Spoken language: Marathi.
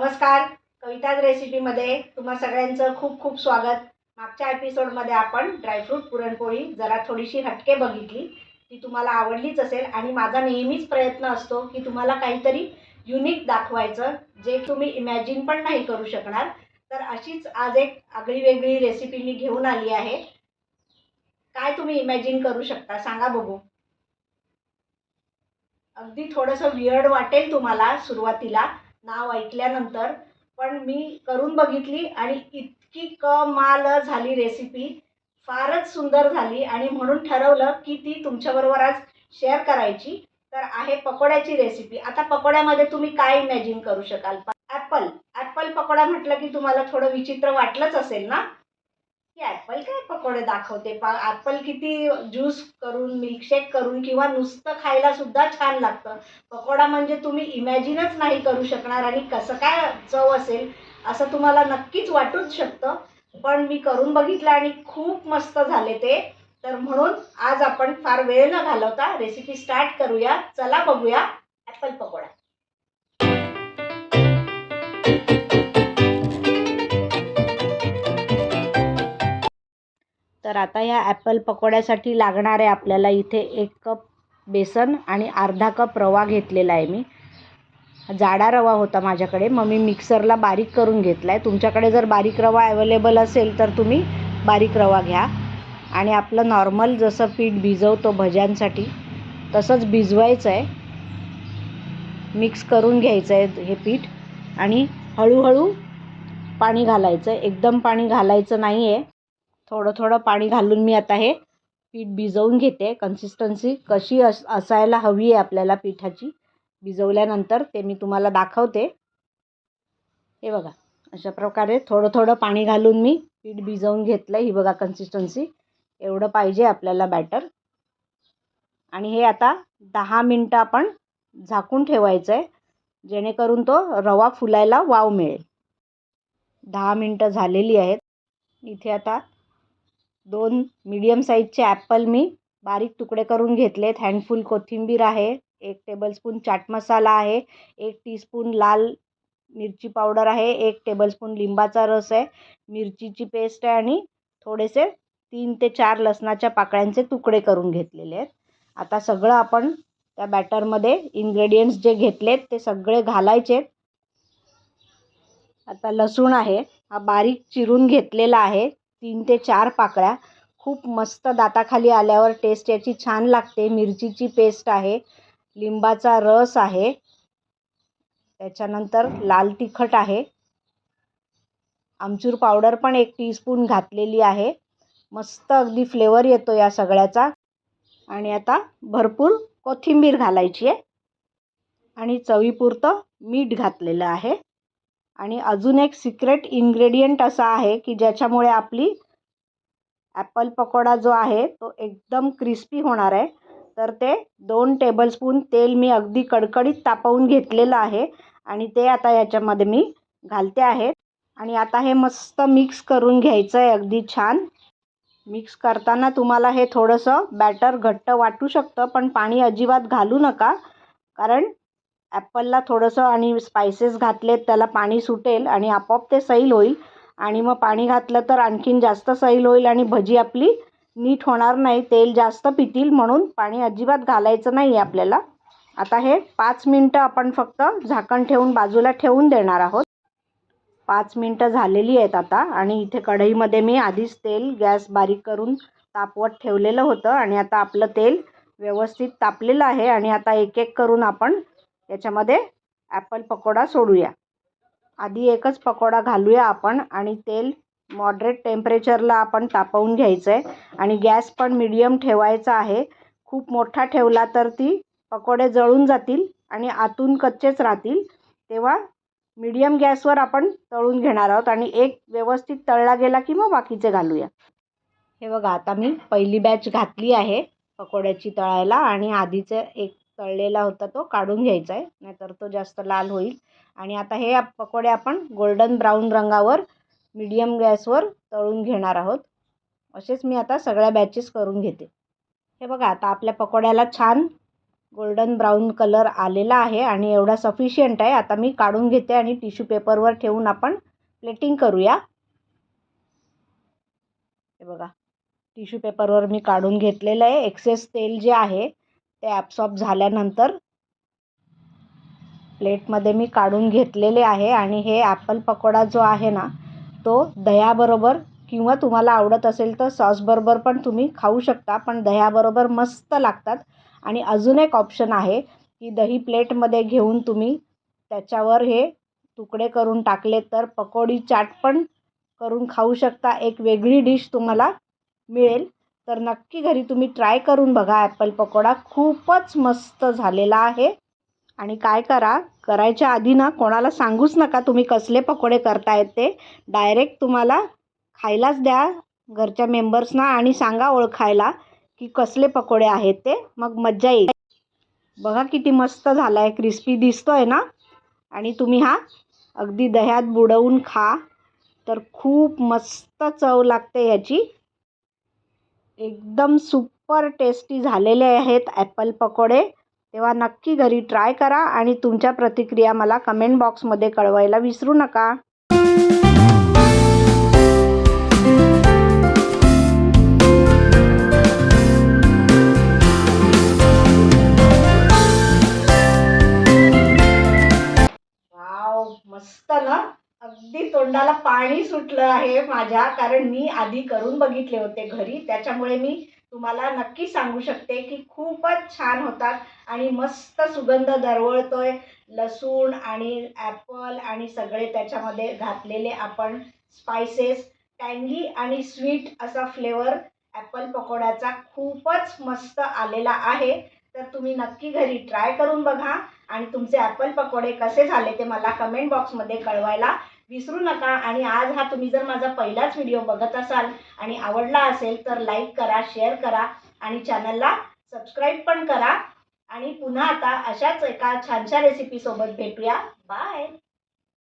नमस्कार, कविताज रेसिपीमध्ये तुम्हा सगळ्यांचं खूप खूप स्वागत। मागच्या एपिसोडमध्ये आपण ड्रायफ्रूट पुरणपोळी जरा थोडीशी हटके बघितली, ती तुम्हाला आवडलीच असेल। आणि माझा नेहमीच प्रयत्न असतो की तुम्हाला काहीतरी युनिक दाखवायचं, जे तुम्ही इमॅजिन पण नाही करू शकणार। तर अशीच आज एक आगळी वेगळी रेसिपी मी घेऊन आली आहे। काय तुम्ही इमॅजिन करू शकता सांगा बघू। अगदी थोडंसं वियर्ड वाटेल तुम्हाला सुरुवातीला नाव ऐकल्यानंतर, पण मी करून बघितली आणि इतकी कमाल झाली रेसिपी, फारच सुंदर झाली आणि म्हणून ठरवलं की ती तुमच्याबरोबर आज शेअर करायची। तर आहे पकोड्याची रेसिपी। आता पकोड्यामध्ये तुम्ही काय इमॅजिन करू शकाल? ॲपल पकोडा म्हटलं की तुम्हाला थोडं विचित्र वाटलंच असेल ना, की ॲपल काय पकोडे दाखवते। ॲपल किती ज्यूस करून, मिल्कशेक करून किंवा नुसतं खायला सुद्धा छान लागतं। पकोडा म्हणजे तुम्ही इमॅजिनच नाही करू शकणार आणि कसं काय चव असेल असं तुम्हाला नक्कीच वाटूच शकतं। पण मी करून बघितलं आणि खूप मस्त झाले ते। तर म्हणून आज आपण फार वेळ न घालवता रेसिपी स्टार्ट करूया। चला बघूया ॲपल पकोडा। तर आता या ॲपल पकोड्यासाठी लागणार आहे आपल्याला इथे 1 कप बेसन आणि अर्धा कप रवा घेतलेला आहे। मी जाडा रवा होता माझ्याकडे, मग मी मिक्सरला बारीक करून घेतला आहे। तुमच्याकडे जर बारीक रवा अवेलेबल असेल तर तुम्ही बारीक रवा घ्या। आणि आपलं नॉर्मल जसं पीठ भिजवतो भज्यांसाठी तसंच भिजवायचं आहे, मिक्स करून घ्यायचं आहे हे पीठ। आणि हळूहळू पाणी घालायचं, एकदम पाणी घालायचं नाही आहे। थोडं थोडं पाणी घालून मी आता हे पीठ भिजवून घेते। कन्सिस्टन्सी कशी असायला हवी आहे आपल्याला पिठाची भिजवल्यानंतर ते मी तुम्हाला दाखवते। हे बघा, अशा प्रकारे थोडं थोडं पाणी घालून मी पीठ भिजवून घेतलं। ही बघा कन्सिस्टन्सी, एवढं पाहिजे आपल्याला बॅटर। आणि हे आता 10 मिनटं आपण झाकून ठेवायचं आहे, जेणेकरून तो रवा फुलायला वाव मिळेल। 10 मिनटं झालेली आहेत। इथे आता 2 मीडियम साईजचे ॲपल मी बारीक तुकडे करून घेतलेत। हँडफुल कोथिंबीर आहे, 1 टेबलस्पून चाट मसाला आहे, 1 टीस्पून लाल मिरची पावडर आहे, 1 टेबलस्पून लिंबाचा रस आहे, मिरचीची पेस्ट आहे आणि थोडेसे 3 ते 4 लसणाच्या पाकळ्यांचे तुकडे करून घेतलेले आहेत। आता सगळं आपण त्या बॅटरमध्ये इन्ग्रेडियंट्स जे घेतलेत ते सगळे घालायचे। आता लसूण आहे, हा बारीक चिरून घेतलेला आहे, 3 ते 4 पाकळ्या। खूप मस्त दाताखाली आल्यावर टेस्ट याची छान लागते। मिरचीची पेस्ट आहे, लिंबाचा रस आहे, त्याच्यानंतर लाल तिखट आहे, आमचूर पावडर पण 1 टीस्पून घातलेली आहे। मस्त अगदी फ्लेवर येतो या सगळ्याचा। आणि आता भरपूर कोथिंबीर घालायची आहे आणि चवीपुरतं मीठ घातलेलं आहे। आणि अजून एक सिक्रेट इन्ग्रेडियंट असा आहे की ज्याच्यामुळे आपली ॲपल पकोडा जो आहे तो एकदम क्रिस्पी होणार आहे। तर ते 2 टेबलस्पून तेल मी अगदी कडकडीत तापवून घेतलेलं आहे आणि ते आता याच्यामध्ये मी घालते आहे। आणि आता हे मस्त मिक्स करून घ्यायचं आहे अगदी छान। मिक्स करताना तुम्हाला हे थोडंसं बॅटर घट्ट वाटू शकतं, पण पाणी अजिबात घालू नका, कारण ॲपलला थोडंसं आणि स्पायसेस घातलेत त्याला पाणी सुटेल आणि आपोआप ते सैल होईल। आणि मग पाणी घातलं तर आणखीन जास्त सैल होईल आणि भजी आपली नीट होणार नाही, तेल जास्त पितील, म्हणून पाणी अजिबात घालायचं नाही आहे आपल्याला। आता हे 5 मिनटं आपण फक्त झाकण ठेवून बाजूला ठेवून देणार आहोत। 5 मिनटं झालेली आहेत आता। आणि इथे कढईमध्ये मी आधीच तेल गॅस बारीक करून तापवत ठेवलेलं होतं आणि आता आपलं तेल व्यवस्थित तापलेलं आहे। आणि आता एक एक करून आपण याच्यामध्ये ॲपल पकोडा सोडूया। आधी एकच पकोडा घालूया आपण आणि तेल मॉडरेट टेम्परेचरला आपण तापवून घ्यायचं आहे आणि गॅस पण मीडियम ठेवायचा आहे। खूप मोठा ठेवला तर ती पकोडे जळून जातील आणि आतून कच्चेच राहतील, तेव्हा मीडियम गॅसवर आपण तळून घेणार आहोत। आणि एक व्यवस्थित तळला गेला की मग बाकीचे घालूया। हे बघा, आता मी पहिली बॅच घातली आहे पकोड्याची तळायला आणि आधीचे एक तळलेला होता तो काढून घ्यायचा आहे, नाहीतर तो जास्त लाल होईल। आणि आता हे पकोडे आपण गोल्डन ब्राऊन रंगावर मीडियम गॅसवर तळून घेणार आहोत। असेच मी आता सगळ्या बॅचेस करून घेते। हे बघा, आता आपल्या पकोड्याला छान गोल्डन ब्राऊन कलर आलेला आहे आणि एवढा सफिशियंट आहे. आता मी काढून घेते आणि टिश्यू पेपरवर ठेवून आपण प्लेटिंग करूया. हे बघा, टिश्यू पेपरवर मी काढून घेतलेलं आहे. एक्सेस तेल जे आहे ते ॲब्सॉर्ब झाल्यानंतर प्लेटमध्ये मी काढून घेतलेले आहे. आणि हे ॲपल पकोडा जो आहे ना तो दह्याबरोबर किंवा तुम्हाला आवडत असेल तर सॉसबरोबर पण तुम्ही खाऊ शकता, पण दह्याबरोबर मस्त लागतात. आणि अजून एक ऑप्शन आहे की दही प्लेटमध्ये घेऊन तुम्ही त्याच्यावर हे तुकडे करून टाकले तर पकोडी चाट पण करून खाऊ शकता. एक वेगळी डिश तुम्हाला मिळेल. तर नक्की घरी तुम्ही ट्राय करून बघा. ॲपल पकोडा खूपच मस्त झालेला आहे. आणि काय करा, करायच्या आधी ना कोणाला सांगूच नका तुम्ही कसले पकोडे करतायत ते. डायरेक्ट तुम्हाला खायलाच द्या घरच्या मेंबर्सना आणि सांगा ओळखायला की कसले पकोडे आहेत ते. मग मज्जा येईल. बघा किती मस्त झाला आहे, क्रिस्पी दिसतोय ना. आणि तुम्ही हा अगदी दह्यात बुडवून खा तर खूप मस्त चव लागते ह्याची. एकदम सुपर टेस्टी झालेले आहेत ॲपल पकोडे. तेव्हा नक्की घरी ट्राय करा आणि तुमच्या प्रतिक्रिया मला कमेंट बॉक्समध्ये कळवायला विसरू नका. वाव, मस्त ना. अगदी तोंडाला पाणी सुटलं आहे माझ्या, कारण मी आधी करून बघितले होते घरी. त्याच्यामुळे मी तुम्हाला नक्की सांगू शकते की खूपच छान होतात आणि मस्त सुगंध दरवळतोय. लसूण आणि ॲपल आणि सगळे त्याच्यामध्ये घातलेले आपण स्पायसेस, टँगी आणि स्वीट असा फ्लेवर ॲपल पकोड्याचा खूपच मस्त आलेला आहे. तर तुम्ही नक्की घरी ट्राय करून बघा आणि तुमचे ॲपल पकोडे कसे झाले ते मला कमेंट बॉक्समध्ये कळवायला विसरू नका. आणि आज हा तुम्ही जर माझा पहिलाच व्हिडिओ बघत असाल आणि आवडला असेल तर लाईक करा, शेअर करा आणि चॅनलला सबस्क्राईब पण करा. आणि पुन्हा आता अशाच एका छानशा रेसिपीसोबत भेटूया. बाय.